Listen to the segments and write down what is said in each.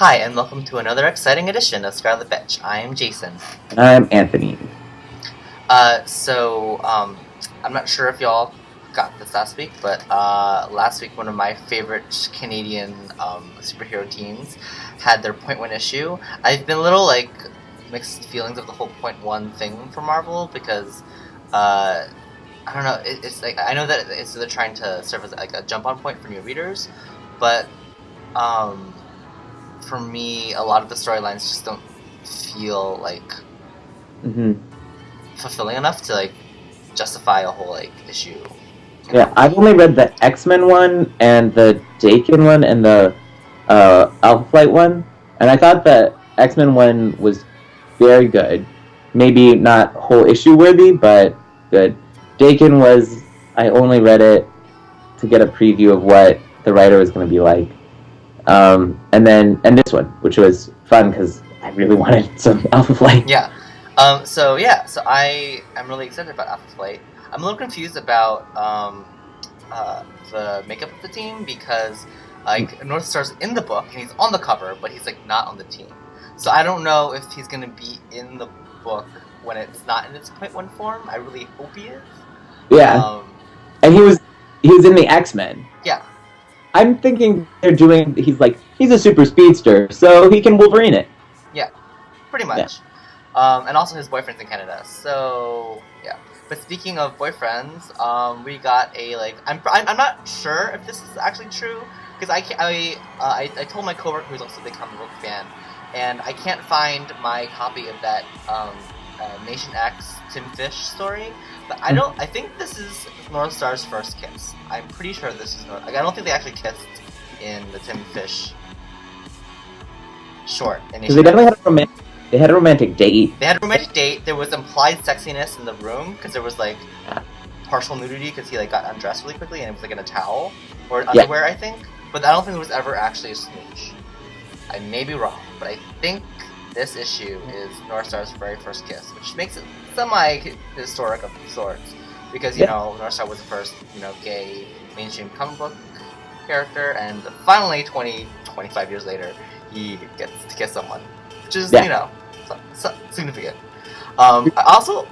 Hi, and welcome to another exciting edition of Scarlet Betch. I am Jason. And I'm Anthony. I'm not sure if y'all got this last week, but last week one of my favorite Canadian superhero teams had their Point One issue. I've been a little mixed feelings of the whole Point One thing for Marvel because I don't know. It's like I know that they're trying to serve as like a jump on point for new readers, but for me, a lot of the storylines just don't feel like fulfilling enough to like justify a whole issue. Yeah, I've only read the X-Men one and the Dakin one and the Alpha Flight one, and I thought the X-Men one was very good. Maybe not whole issue worthy, but good. Dakin was, I only read it to get a preview of what the writer was going to be like. And this one, which was fun because I really wanted some Alpha Flight. Yeah. So I am really excited about Alpha Flight. I'm a little confused about the makeup of the team because North Star's in the book and he's on the cover, but he's not on the team. So I don't know if he's gonna be in the book when it's not in its Point One form. I really hope he is. Yeah. And he was in the X-Men. Yeah. I'm thinking he's a super speedster, so he can Wolverine it. Yeah, pretty much. Yeah. And also his boyfriend's in Canada, so yeah. But speaking of boyfriends, we got I'm not sure if this is actually true because I told my coworker who's also a big comic book fan, and I can't find my copy of that Nation X Tim Fish story. But I think this is North Star's first kiss. I'm pretty sure this is I don't think they actually kissed in the Tim Fish short. Because they definitely had a romantic date. They had a romantic date. There was implied sexiness in the room because there was partial nudity because he got undressed really quickly and it was in a towel or underwear, I think. But I don't think there was ever actually a smooch. I may be wrong, but I think this issue is North Star's very first kiss, which makes it semi-historic of sorts. Because, North Star was the first, gay mainstream comic book character, and finally, 25 years later, he gets to kiss someone. Which is, significant. I also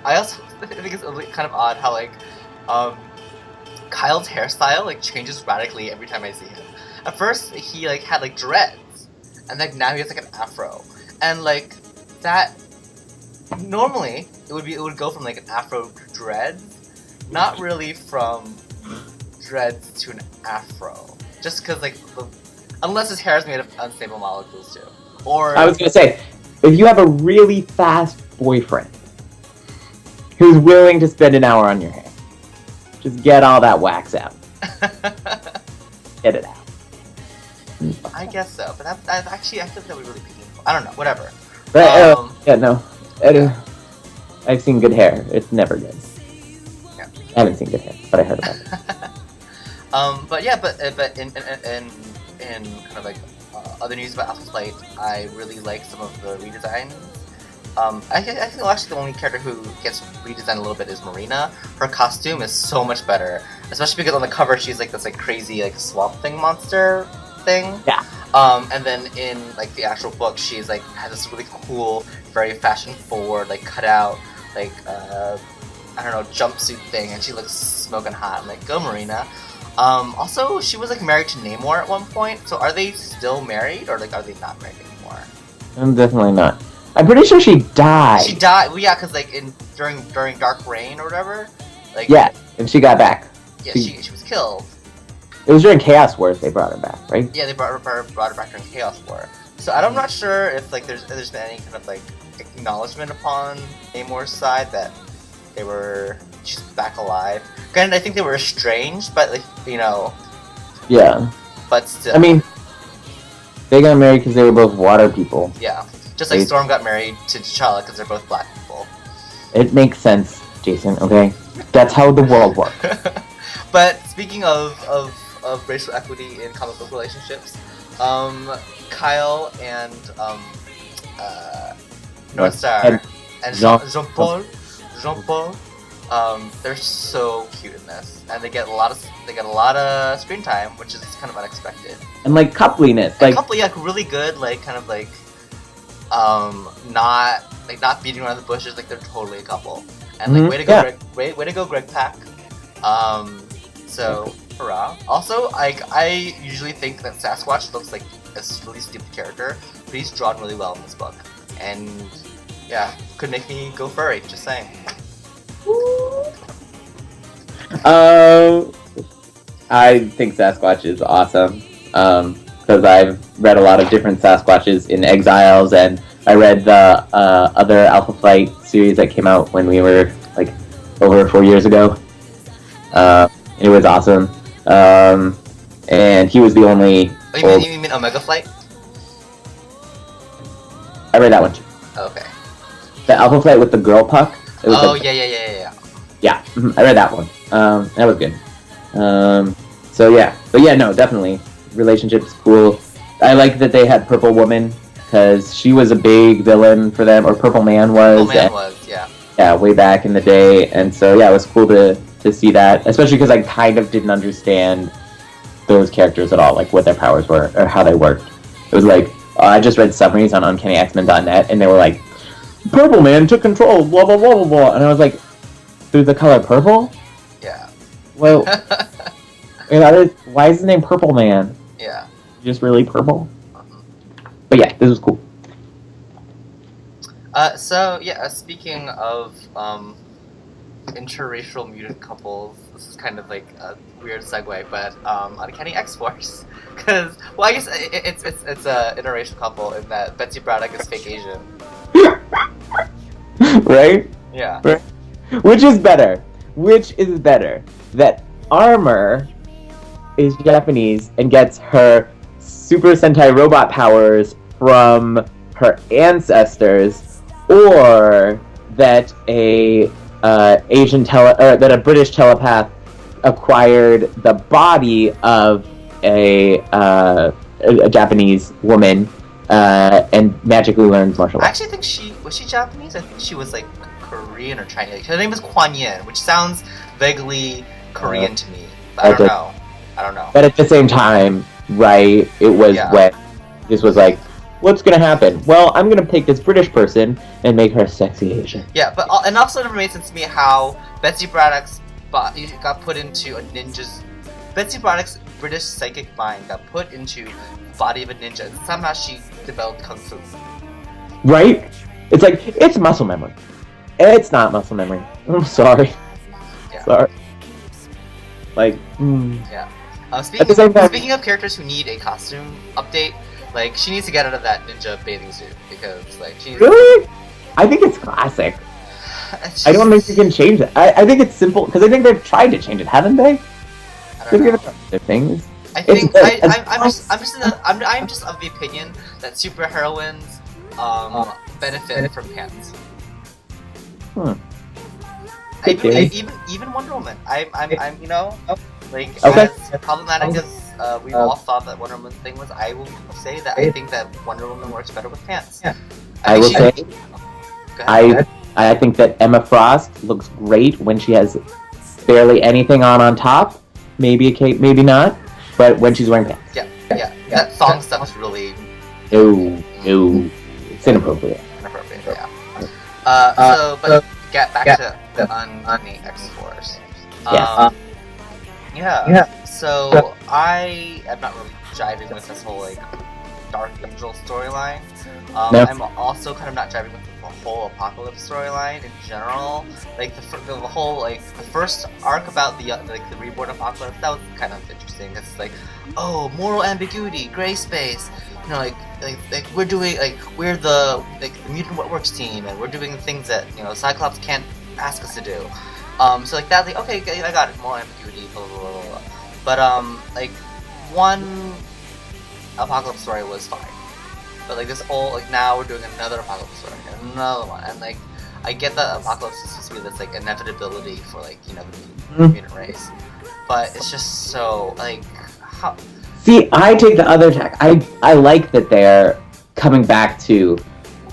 think it's kind of odd how, Kyle's hairstyle, changes radically every time I see him. At first, he, had, dreads, and, now he has, an afro. And, that... Normally, it would go from, an afro to dreads, not really from dreads to an afro. Just because, unless his hair is made of unstable molecules, too. Or... I was going to say, if you have a really fast boyfriend who's willing to spend an hour on your hair, just get all that wax out. Get it out. I guess so, but that actually, I feel that would be really painful. I don't know, whatever. But, I've seen good hair. It's never good. Yeah. I haven't seen good hair, but I heard about it. But in kind of other news about Alpha Flight, I really like some of the redesigns. I think actually the only character who gets redesigned a little bit is Marina. Her costume is so much better, especially because on the cover she's this crazy swamp thing monster thing. Yeah. And then in the actual book, she's has this really cool, very fashion forward, cut out I don't know, jumpsuit thing, and she looks smoking hot. I'm go Marina. Also, she was married to Namor at one point. So are they still married, or are they not married anymore? I'm definitely not. I'm pretty sure she died. She died. Well, yeah, because during Dark Reign or whatever. Yeah, and she got back. Yeah, she was killed. It was during Chaos Wars they brought her back, right? Yeah, they brought her back during Chaos War. So I'm not sure if there's been any kind of acknowledgement upon Namor's side that she's back alive. Granted, I think they were estranged, but Yeah. But still. I mean, they got married because they were both water people. Yeah, just like Storm got married to T'Challa because they're both black people. It makes sense, Jason. Okay, that's how the world works. But speaking of racial equity in comic book relationships, Kyle and North Star and Jean-Paul, they're so cute in this, and they get a lot of screen time, which is kind of unexpected. and like coupliness, like couple, yeah, really good, like kind of like not beating around the bushes, like they're totally a couple. And like way to go, Greg, way to go, Greg Pak. So hurrah. Also, I usually think that Sasquatch looks like a really stupid character, but he's drawn really well in this book, and yeah, could make me go furry. Just saying. I think Sasquatch is awesome because I've read a lot of different Sasquatches in Exiles, and I read the other Alpha Flight series that came out when we were like over 4 years ago. It was awesome, and he was the only. Oh, you mean Omega Flight? I read that one too. Okay. The Alpha Flight with the girl puck. Oh, like, yeah. Yeah, I read that one. That was good. So yeah, but yeah, no, definitely relationships cool. I like that they had Purple Woman because she was a big villain for them, or Purple Man was. Yeah, way back in the day, and so yeah, it was cool to see that, especially because I kind of didn't understand those characters at all, like what their powers were or how they worked. It was like I just read summaries on UncannyX-Men.net, and they were like, "Purple Man took control, blah blah blah blah blah," and I was like, "Through the color purple?" Yeah. Well, why is his name Purple Man? Yeah. Just really purple. But yeah, this was cool. So yeah, speaking of interracial mutant couples, this is kind of like a weird segue, but Uncanny X-Force, because I guess it's a interracial couple in that Betsy Braddock is fake Asian. Right? Yeah. Right. Which is better? That Armor is Japanese and gets her Super Sentai robot powers from her ancestors, or that a British telepath acquired the body of a Japanese woman and magically learns martial arts. I actually think was she Japanese? I think she was like Korean or Chinese. Her name was Kuan Yin, which sounds vaguely Korean to me. But I don't know. But at the same time, right, it was when this was like, what's gonna happen? Well, I'm gonna take this British person and make her sexy Asian. Yeah, but and also it never made sense to me how Betsy Braddock's body got put into a ninja's. Betsy Braddock's British psychic mind got put into the body of a ninja, and somehow she developed kung fu. Right? It's like, it's muscle memory. It's not muscle memory. I'm sorry. Yeah. Sorry. Like, Yeah. Speaking of characters who need a costume update, like, she needs to get out of that ninja bathing suit, because, like, she's... Really? I think it's classic. I don't think you can change it. I think it's simple, because I think they've tried to change it, haven't they? I don't know. Things. I think I'm just of the opinion that superheroines benefit from pants. Even Wonder Woman. I'm you know, like, as problematic as we've all thought that Wonder Woman thing was, I will say that I think that Wonder Woman works better with pants. Yeah. I think that Emma Frost looks great when she has barely anything on top. Maybe a cape, maybe not. But when she's wearing pants. Yeah. That thong stuff is really... No. It's inappropriate. Yeah. But get back to Uncanny X-Force. So I am not really jiving with this whole, like, Dark Angel storyline. I'm also kind of not jiving with the whole Apocalypse storyline in general. Like, the whole, like, the first arc about the reborn Apocalypse, that was kind of interesting. It's like, oh, moral ambiguity, gray space. You know, like we're doing, like, we're the Mutant What Works team, and we're doing things that, you know, Cyclops can't ask us to do. So like that, like, okay, I got it, moral ambiguity, blah blah blah blah. But like, one Apocalypse story was fine. But like this whole, like, now we're doing another Apocalypse story, and another one, and like, I get that Apocalypse is supposed to be this, like, inevitability for, like, you know, the mutant race. But it's just so, like, how... See, I take the other tack. I like that they're coming back to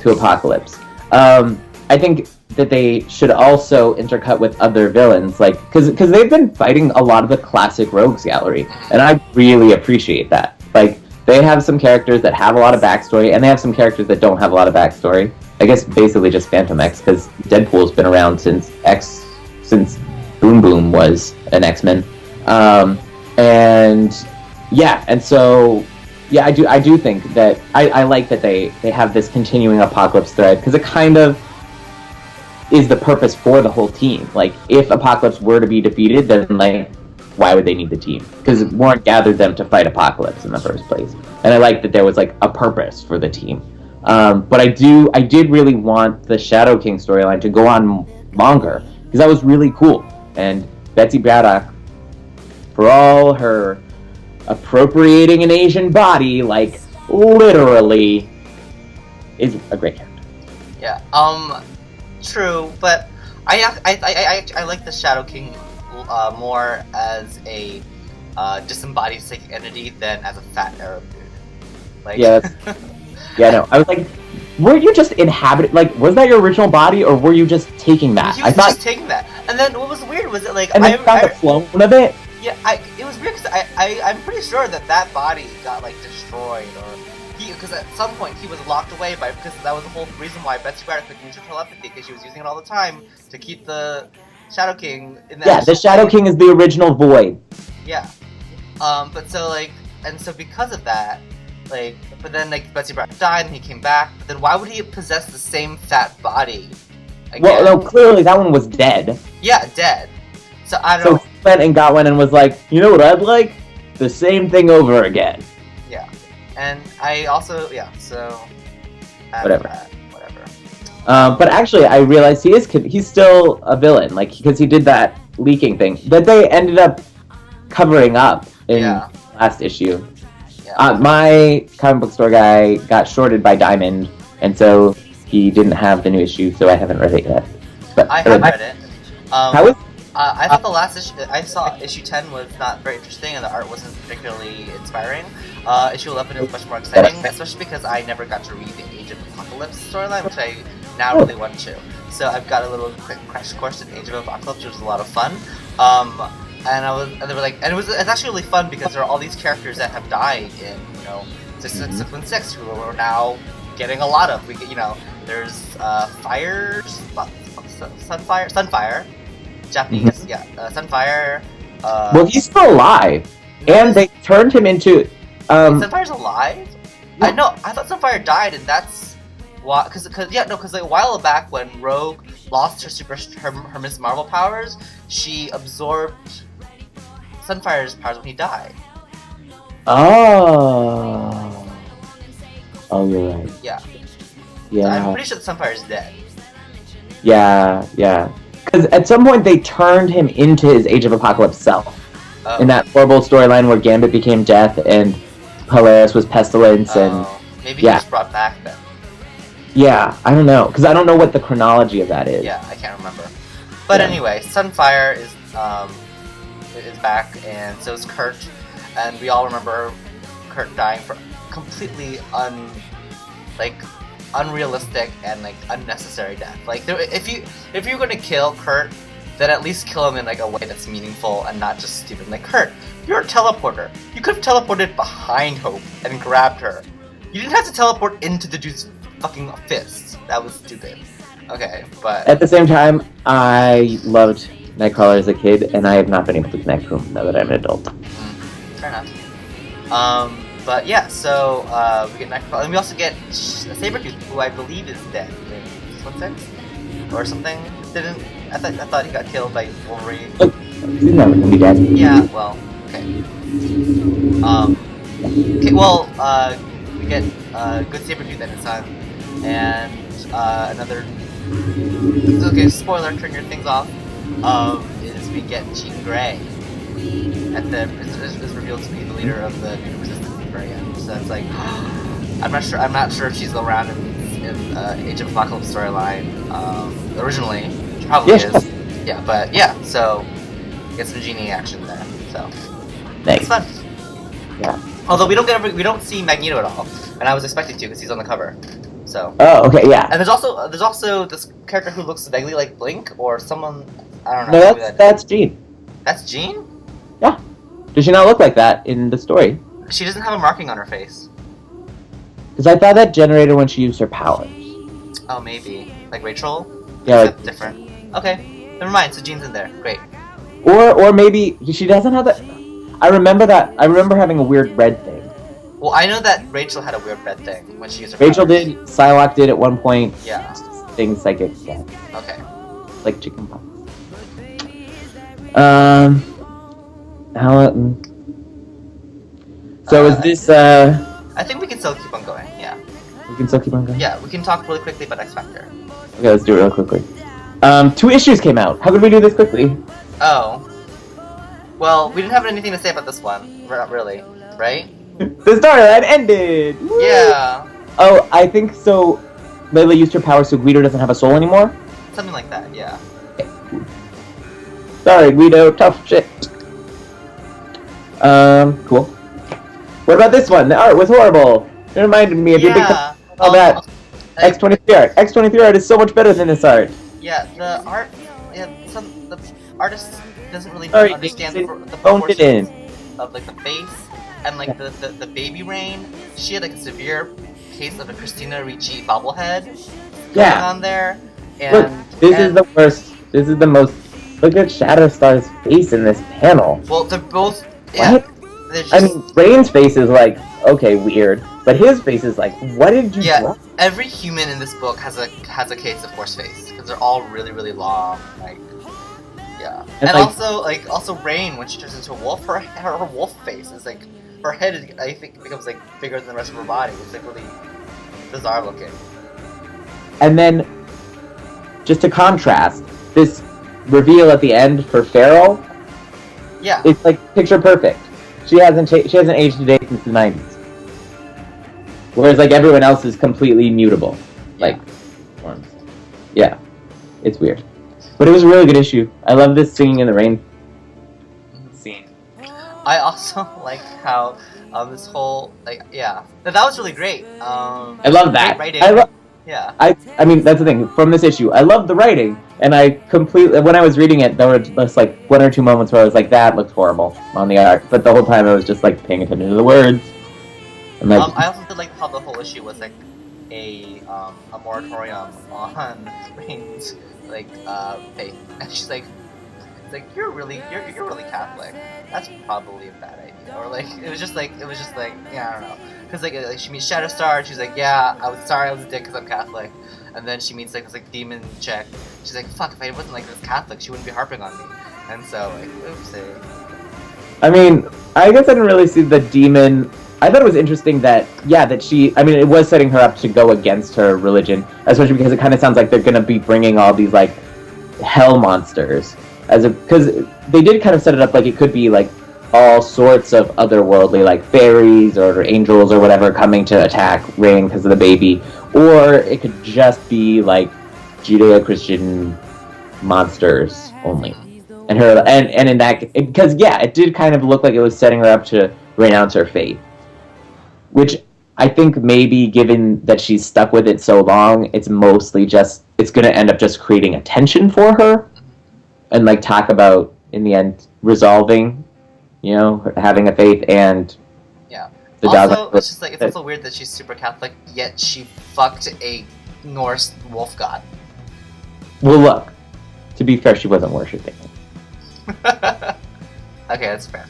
Apocalypse. I think that they should also intercut with other villains, like, because they've been fighting a lot of the classic Rogues Gallery, and I really appreciate that. Like, they have some characters that have a lot of backstory, and they have some characters that don't have a lot of backstory. I guess basically just Phantom X, because Deadpool's been around since Boom Boom was an X-Men. And so I do think that I like that they have this continuing Apocalypse thread, because it kind of is the purpose for the whole team. Like, if Apocalypse were to be defeated, then like, why would they need the team? Because Warren gathered them to fight Apocalypse in the first place, and I like that there was like a purpose for the team. But I did really want the Shadow King storyline to go on longer, because that was really cool. And Betsy Braddock, for all her appropriating an Asian body, like literally, is a great character. Yeah. True, but I like the Shadow King more as a disembodied psychic entity than as a fat Arab dude. Like, yeah, no. I was like, were you just inhabited? Like, was that your original body, or were you just taking that? He was just taking that. And then what was weird was it like and then found the clone of it. Yeah, it was weird because I'm pretty sure that body got like destroyed, or because at some point he was locked away because that was the whole reason why Betsy Braddock could use her telepathy, because she was using it all the time to keep the Shadow King in the the Shadow King is the original Void. Yeah. But so like, and so because of that, like, but then like Betsy Braddock died and he came back. But then why would he possess the same fat body again? Well, no, clearly that one was dead. Yeah, dead. So I don't. So he went and got one and was like, you know what I'd like? The same thing over again. Yeah, and I also so. Whatever. Whatever. But actually, I realized he's still a villain, like, because he did that leaking thing that they ended up covering up in last issue. Yeah. My comic book store guy got shorted by Diamond, and so he didn't have the new issue, so I haven't read it yet. But I have read it. How is? I thought the last issue I saw, issue 10, was not very interesting, and the art wasn't particularly inspiring. Issue 11 is much more exciting, especially because I never got to read the Age of Apocalypse storyline, which I now really want to. So I've got a little quick crash course in Age of Apocalypse, which was a lot of fun. And they were like, and it's actually really fun because there are all these characters that have died in 616 who are now getting a lot of. There's Sunfire. Japanese, Sunfire. Well, he's still alive, and they turned him into. Sunfire's alive? Yeah. I thought Sunfire died, and that's why. Because like a while back when Rogue lost her Miss Marvel powers, she absorbed Sunfire's powers when he died. Oh, you're right. Yeah. Yeah. So I'm pretty sure that Sunfire's dead. Yeah. Because at some point they turned him into his Age of Apocalypse self. Oh. In that horrible storyline where Gambit became Death and Polaris was Pestilence and... Maybe he was brought back then. Yeah, I don't know. Because I don't know what the chronology of that is. Yeah, I can't remember. But anyway, Sunfire is back, and so is Kurt. And we all remember Kurt dying for completely unrealistic and like unnecessary death. Like, if you're gonna kill Kurt, then at least kill him in like a way that's meaningful and not just stupid. Like, Kurt, you're a teleporter. You could have teleported behind Hope and grabbed her. You didn't have to teleport into the dude's fucking fists. That was stupid. Okay, but at the same time, I loved Nightcrawler as a kid, and I have not been able to connect to him now that I'm an adult. Fair enough. But yeah, so we get Nightcrawler, and we also get Sabretooth, who I believe is dead in 616 or something. I thought he got killed by Wolverine. Look, he's never gonna be dead. Yeah, well, okay. We get good Sabretooth and his son, and another. Okay, spoiler, turn your things off. Is we get Jean Grey is revealed to be the leader of the New Resistance at the very end. So it's like, I'm not sure if she's around in Age of Apocalypse storyline originally. She probably is. Yeah, but yeah. So get some genie action there. So nice. It's fun. Yeah. Although we don't see Magneto at all, and I was expecting to because he's on the cover. So. Oh, okay, yeah. And there's also this character who looks vaguely like Blink or someone. I don't know. No, that's Jean. That's Jean? Yeah. Does she not look like that in the story? She doesn't have a marking on her face. Because I thought that generated when she used her powers. Oh, maybe. Like Rachel? Yeah, like different. Okay, never mind. So Jean's in there. Great. Or maybe she doesn't have that. I remember having a weird red thing. Well, I know that Rachel had a weird red thing when she used her Rachel powers. did. Psylocke did at one point. Yeah. Things psychic. Yeah. Okay. Like chicken pox. So is this? I think we can still keep on going. Yeah. We can still keep on going. Yeah, we can talk really quickly about X Factor. Okay, let's do it real quickly. 2 issues came out. How could we do this quickly? Oh. Well, we didn't have anything to say about this one. Not really, right? The storyline ended! Woo! Yeah. Oh, I think so. Layla used her power so Guido doesn't have a soul anymore? Something like that, yeah. Sorry, Guido, tough shit. Cool. What about this one? The art was horrible. It reminded me of your big all that. X23 art. X23 art is so much better than this art. Yeah, the art. Yeah, the artist doesn't really Sorry, understand the proportions of like the face and like the baby Rain. She had like a severe case of a Christina Ricci bobblehead going on there. And look, this is the worst. This is the most. Look at Shatterstar's face in this panel. Well, they're both. Yeah, what? just, I mean, Rain's face is like, okay, weird, but his face is like, what did you draw? Every human in this book has a case of horse face because they're all really really long, like. Yeah, and like, also Rain, when she turns into a wolf, her wolf face is like, her head is, I think, becomes like bigger than the rest of her body. It's like really bizarre looking. And then, just to contrast, this reveal at the end for Feral, yeah, it's like picture perfect. She hasn't aged a day since the 90s. Whereas like everyone else is completely mutable, like forms. Yeah, it's weird. But it was a really good issue. I love this singing in the rain scene. I also like how this whole that was really great. I love that. Writing. I mean that's the thing from this issue. I love the writing, and I completely when I was reading it, there were just like 1 or 2 moments where I was like, that looks horrible on the art. But the whole time I was just like paying attention to the words. And, like, I also did like how the whole issue was like a moratorium on Rain's like faith, and she's like, it's like you're really Catholic. That's probably a bad idea. Or like it was just like yeah, I don't know, because like she meets Shatterstar, and she's like, yeah, I was sorry I was a dick because I'm Catholic, and then she meets like this like demon chick. She's like, fuck, if I wasn't like this Catholic, she wouldn't be harping on me. And so like, oopsie. I mean, I guess I didn't really see the demon. I thought it was interesting that, that she, I mean, it was setting her up to go against her religion, especially because it kind of sounds like they're going to be bringing all these, like, hell monsters, because they did kind of set it up like it could be, like, all sorts of otherworldly, like, fairies or angels or whatever coming to attack Rain because of the baby, or it could just be, like, Judeo-Christian monsters only. And her, and in that, because, it did kind of look like it was setting her up to renounce her faith. Which I think maybe, given that she's stuck with it so long, it's mostly just, it's going to end up just creating a tension for her. And, like, talk about, in the end, resolving, having a faith and... Yeah. The also, it's just, like, it's also weird that she's super Catholic, yet she fucked a Norse wolf god. Well, look, to be fair, she wasn't worshipping him. Okay, that's fair.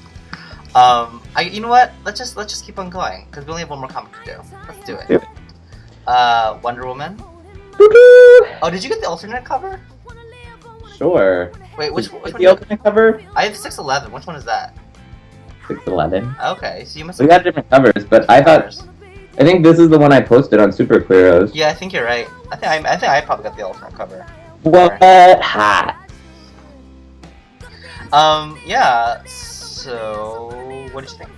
You know what? Let's just keep on going because we only have one more comic to do. Let's do it. Wonder Woman. Oh, did you get the alternate cover? Sure. Wait, which one? The alternate cover? I have 611. Which one is that? 611. Okay, so you must. We got different covers, but I think this is the one I posted on Super Queeros. Yeah, I think you're right. I think I probably got the alternate cover. What? Hot. Yeah. So, what did you think?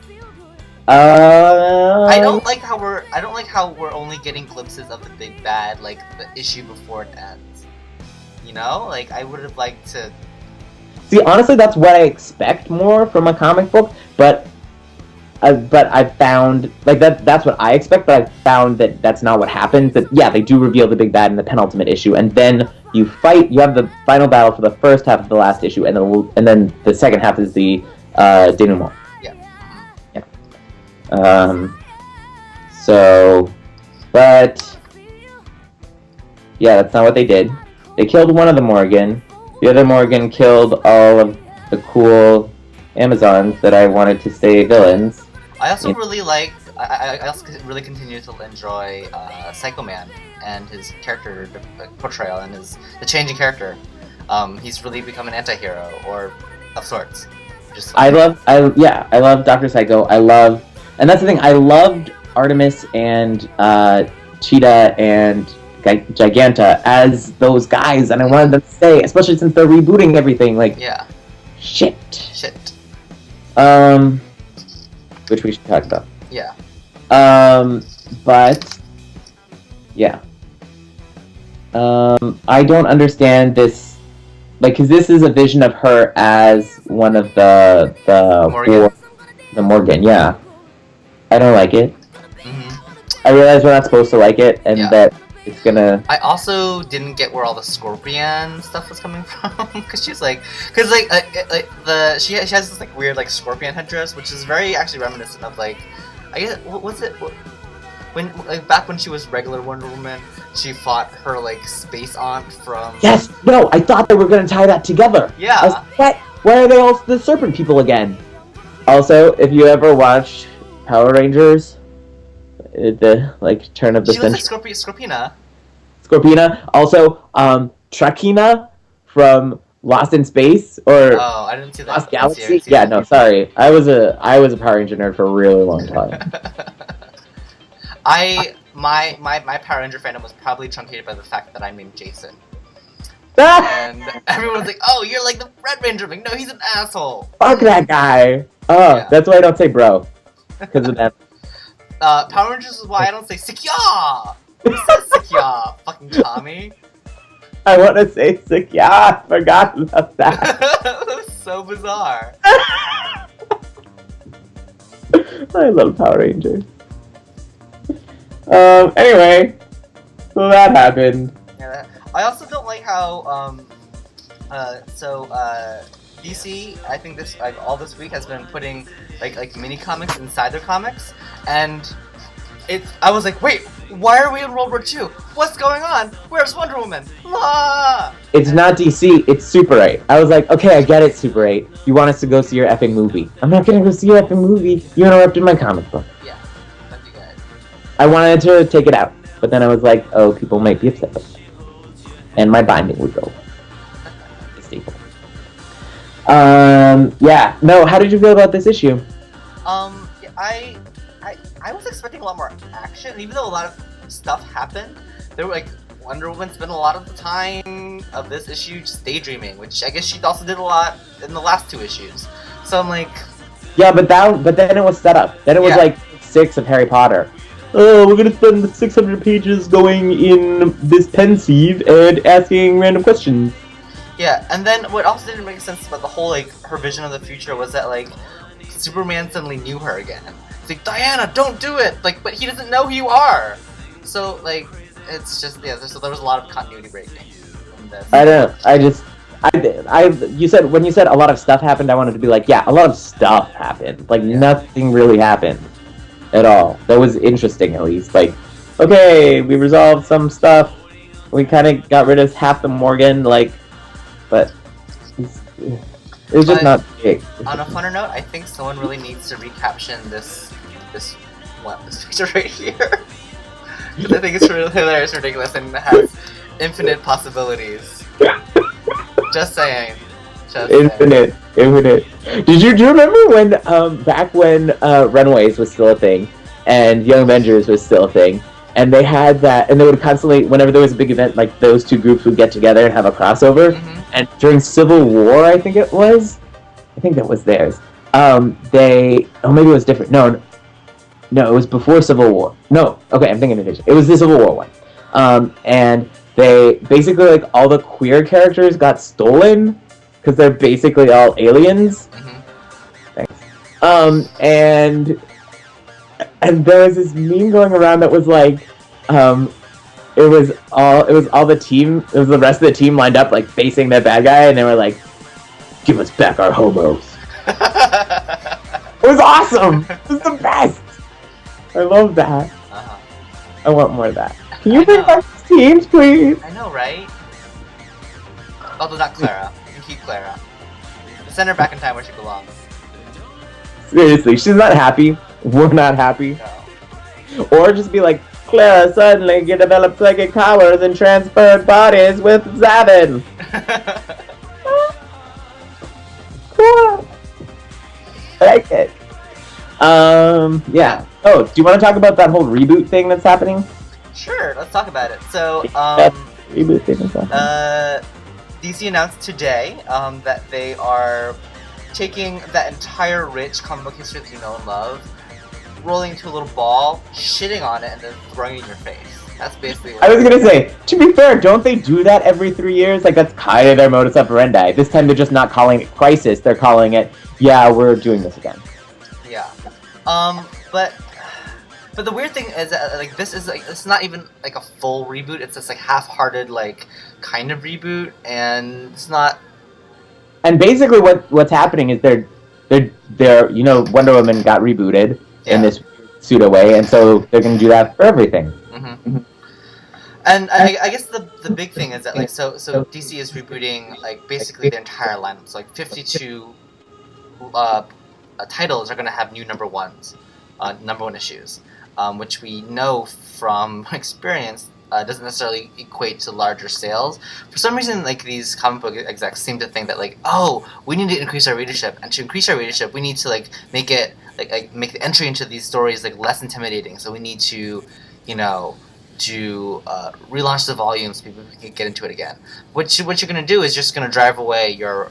I don't like how we're only getting glimpses of the big bad, like the issue before it ends. Like I would have liked to. See, honestly, that's what I expect more from a comic book, but I found like that's what I expect, but I found that that's not what happens. That they do reveal the big bad in the penultimate issue, and then you have the final battle for the first half of the last issue, and then the second half is the denouement. Yeah. So, but yeah, that's not what they did. They killed one of the Morgan. The other Morgan killed all of the cool Amazons that I wanted to stay villains. I also really like. I also really continue to enjoy Psycho Man and his character portrayal and the changing character. He's really become an anti-hero or of sorts. I love Dr. Psycho. And that's the thing. I loved Artemis and Cheetah and Giganta as those guys, and I wanted them to stay, especially since they're rebooting everything. Like, yeah, shit. Which we should talk about. Yeah. But yeah. I don't understand this, like, because this is a vision of her as one of the Morgan. Yeah. I don't like it. I realize we're not supposed to like it, and that it's gonna. I also didn't get where all the Scorpion stuff was coming from, because she has this like weird like Scorpion headdress, which is very actually reminiscent of like, I guess when back when she was regular Wonder Woman, she fought her like space aunt from. Yes, no, I thought they were gonna tie that together. Yeah. I was like, what? Why are they all the serpent people again? Also, if you ever watched Power Rangers. The like turn of the century. She looks like Scorpina. Scorpina. Also, Trakina from Lost in Space or I didn't see that. Lost Galaxy. Yeah, no, sorry. I was a Power Ranger nerd for a really long time. My Power Ranger fandom was probably truncated by the fact that I'm named Jason. And everyone's like, "Oh, you're like the Red Ranger." I'm like, no, he's an asshole. Fuck that guy. Oh, yeah. That's why I don't say bro. Because of that. Power Rangers is why I don't say Sikya! Who says Sikya? Fucking Tommy. I want to say Sikya. I forgot about that. That was so bizarre. I love Power Rangers. Anyway, so that happened. Yeah, I also don't like how, DC, I think all this week has been putting like mini comics inside their comics, and I was like, wait, why are we in World War II? What's going on? Where's Wonder Woman? La! It's not DC, it's Super 8. I was like, okay, I get it, Super 8. You want us to go see your effing movie. I'm not gonna go see your effing movie. You interrupted my comic book. Yeah, fuck you guys. I wanted to take it out, but then I was like, oh, people might be upset with me. And my binding would go. Staple. Yeah. No, how did you feel about this issue? I was expecting a lot more action, and even though a lot of stuff happened, there were like Wonder Woman spent a lot of the time of this issue just daydreaming, which I guess she also did a lot in the last two issues. So I'm like, yeah, but then it was set up. Then it was like 6 of Harry Potter. Oh, we're gonna spend the 600 pages going in this pensieve and asking random questions. Yeah, and then what also didn't make sense about the whole like her vision of the future was that like Superman suddenly knew her again. It's like, Diana, don't do it! Like, but he doesn't know who you are! So, like, it's just, yeah, so there was a lot of continuity breaking in this. When you said a lot of stuff happened, I wanted to be like, yeah, a lot of stuff happened. Like, nothing really happened at all. That was interesting, at least. Like, okay, we resolved some stuff. We kind of got rid of half the Morgan, like, but it's just not big. On a funner note, I think someone really needs to recaption this picture right here. Because I think it's really hilarious, ridiculous, and it has infinite possibilities. Just saying. Infinite. Do you remember when back when Runaways was still a thing, and Young Avengers was still a thing, and they had that, and they would constantly, whenever there was a big event, like those two groups would get together and have a crossover. And during Civil War, I think that was theirs. Maybe it was different. No, it was before Civil War. No, okay, I'm thinking of it. It was the Civil War one. And they basically, like, all the queer characters got stolen because they're basically all aliens. Thanks. And there was this meme going around that was like, it was all the team. It was the rest of the team lined up, like, facing that bad guy, and they were like, "Give us back our homos." It was awesome. It was the best. I love that. Uh-huh. I want more of that. Can you I bring know. back teams, please? I know, right? Although not Clara. You can keep Clara. Send her back in time where she belongs. Seriously, she's not happy. We're not happy. No. Or just be like, Clara suddenly developed psychic powers and transferred bodies with Zavin. Cool. I like it. Yeah. Oh, do you want to talk about that whole reboot thing that's happening? Sure, let's talk about it. So, reboot thing that's happening. DC announced today that they are taking that entire rich comic book history that you know and love, rolling into a little ball, shitting on it, and then throwing it in your face. That's basically what I was gonna say, to be fair, don't they do that every 3 years? Like, that's kind of their modus operandi. This time they're just not calling it Crisis, they're calling it, yeah, we're doing this again. Yeah. But the weird thing is that, like, this is, like, it's not even, like, a full reboot, it's just, like, half-hearted, like, kind of reboot, and it's not... And basically what's happening is they're you know, Wonder Woman got rebooted in this pseudo way, and so they're gonna do that for everything. Mm-hmm. And I guess the big thing is that, like, so DC is rebooting, like, basically their entire lineup. So, like, 52 titles are going to have new number one issues, which we know from experience doesn't necessarily equate to larger sales. For some reason, like, these comic book execs seem to think that, like, oh, we need to increase our readership, and to increase our readership, we need to, like, make it make the entry into these stories, like, less intimidating. So we need to, you know, to relaunch the volumes so people can get into it again. What you're going to do is just going to drive away your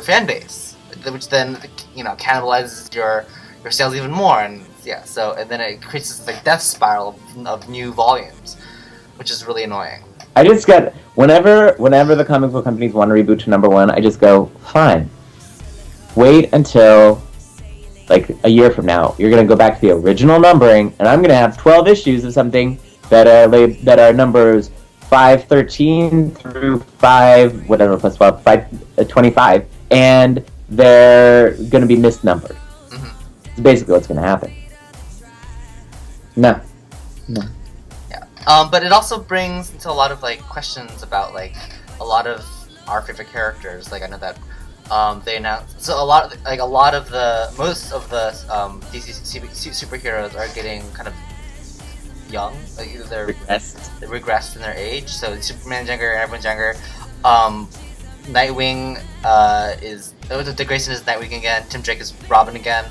fan base, which then, you know, cannibalizes your sales even more, and then it creates this, like, death spiral of new volumes, which is really annoying. I just get whenever the comic book companies want to reboot to number one, I just go, fine. Wait until, like, a year from now, you're gonna go back to the original numbering, and I'm gonna have 12 issues of something that are numbers 513 through 5 whatever plus 12 525, and they're gonna be misnumbered. Mm-hmm. It's basically what's gonna happen. No. Yeah. But it also brings into a lot of, like, questions about, like, a lot of our favorite characters. Like, I know that they announced most of the DC superheroes are getting kind of young, like, either they're regressed in their age. So Superman's younger, everyone's younger. Nightwing Dick Grayson is Nightwing again. Tim Drake is Robin again.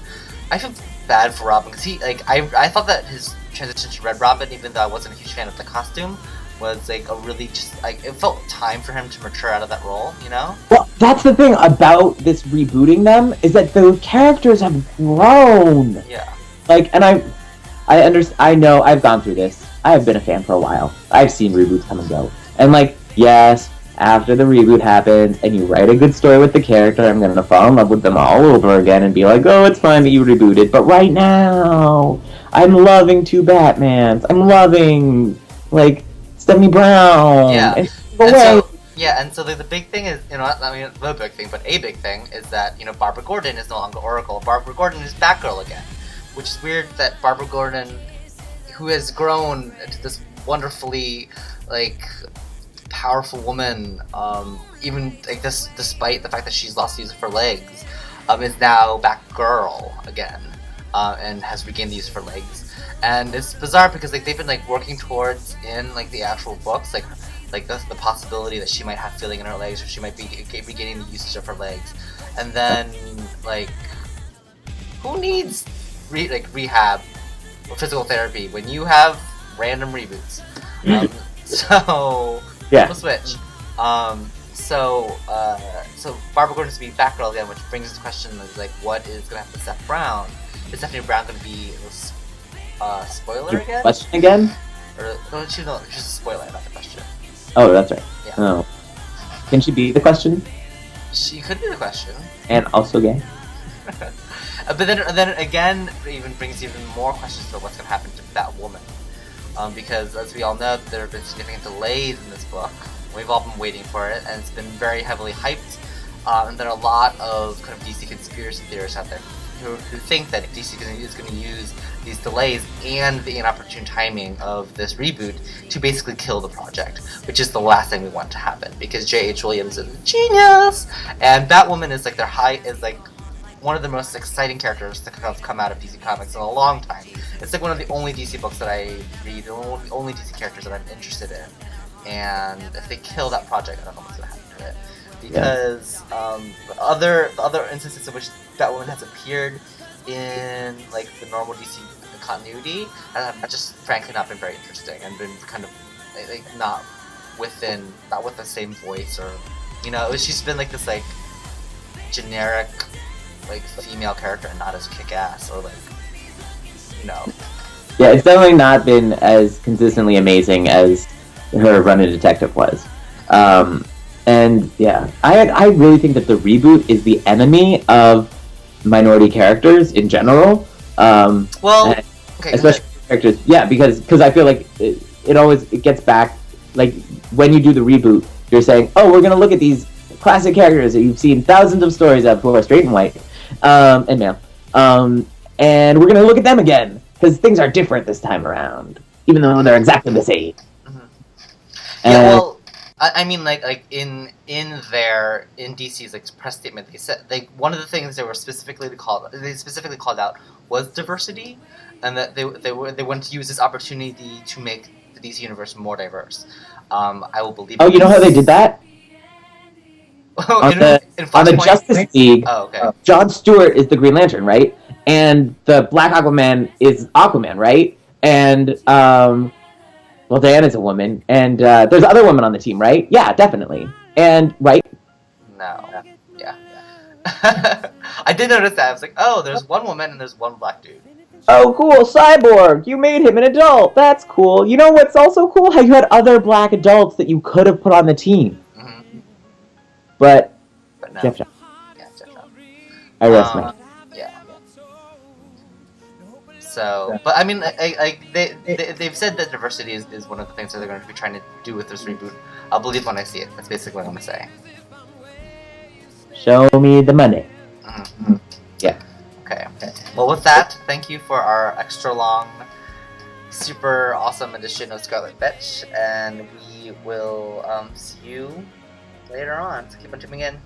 I feel bad for Robin because I thought that his transition to Red Robin, even though I wasn't a huge fan of the costume, was, like, a really just, like, it felt time for him to mature out of that role, you know? Well, that's the thing about this rebooting them, is that the characters have grown. Yeah. Like, and I know, I've gone through this. I have been a fan for a while. I've seen reboots come and go. And, like, yes, after the reboot happens, and you write a good story with the character, I'm gonna fall in love with them all over again and be like, oh, it's fine that you rebooted, but right now, I'm loving two Batmans. I'm loving, like, Stephanie Brown. Yeah. And so the big thing is, you know, I mean, the big thing, but a big thing is that, you know, Barbara Gordon is no longer Oracle. Barbara Gordon is Batgirl again, which is weird that Barbara Gordon, who has grown into this wonderfully, like, powerful woman, even, like, this, despite the fact that she's lost use of her legs, is now Batgirl again, and has regained the use of her legs. And it's bizarre because, like, they've been, like, working towards in, like, the actual books, like the possibility that she might have feeling in her legs, or she might be regaining the usage of her legs. And then, like, who needs rehab or physical therapy when you have random reboots? So yeah. Switch. So Barbara Gordon's to be Batgirl again, which brings us to the question of, like, what is gonna happen to Steph Brown? Is Stephanie Brown gonna be spoiler again? Question again? Or no, she's a spoiler, not the question. Oh, that's right. Yeah. Oh. Can she be the question? She could be the question. And also gay? But then again, it even brings even more questions about what's going to happen to that woman. Because, as we all know, there have been significant delays in this book. We've all been waiting for it, and it's been very heavily hyped. And there are a lot of kind of DC conspiracy theorists out there who think that DC is going to use these delays and the inopportune timing of this reboot to basically kill the project, which is the last thing we want to happen, because J.H. Williams is a genius, and Batwoman is like one of the most exciting characters to have come out of DC Comics in a long time. It's like one of the only DC books that I read, and one of the only DC characters that I'm interested in. And if they kill that project, I don't know what's going to happen to it. Because the other instances in which Batwoman has appeared in like the normal DC continuity have just frankly not been very interesting and been kind of like not with the same voice, or she's been like this like generic like female character and not as kick-ass or like Yeah, it's definitely not been as consistently amazing as her run in Detective was. And yeah, I really think that the reboot is the enemy of minority characters in general. Especially characters. Yeah, because I feel like it gets back, like when you do the reboot, you're saying, oh, we're gonna look at these classic characters that you've seen thousands of stories of who are straight and white and male, and we're gonna look at them again because things are different this time around, even though they're exactly the same. I mean, like in DC's like press statement, they said one of the things they specifically called out was diversity, and that they wanted to use this opportunity to make the DC universe more diverse. I will believe. Oh, you know how they did that? on the Justice League, Jon Stewart is the Green Lantern, right? And the Black Aquaman is Aquaman, right? And well, Diana's a woman, and there's other women on the team, right? Yeah, definitely. And right? No. Yeah. I did notice that. I was like, oh, there's one woman and there's one black dude. Oh, cool, Cyborg! You made him an adult. That's cool. You know what's also cool? How you had other black adults that you could have put on the team. Mm-hmm. But no. Jeff John. Yeah, Jeff John. I rest my. Yeah. So, but I mean, they've said that diversity is one of the things that they're going to be trying to do with this reboot. I'll believe when I see it. That's basically what I'm going to say. Show me the money. Mm-hmm. Yeah. Okay. Well, with that, thank you for our extra long, super awesome edition of Scarlet Betch, and we will see you later on. So keep on tuning in.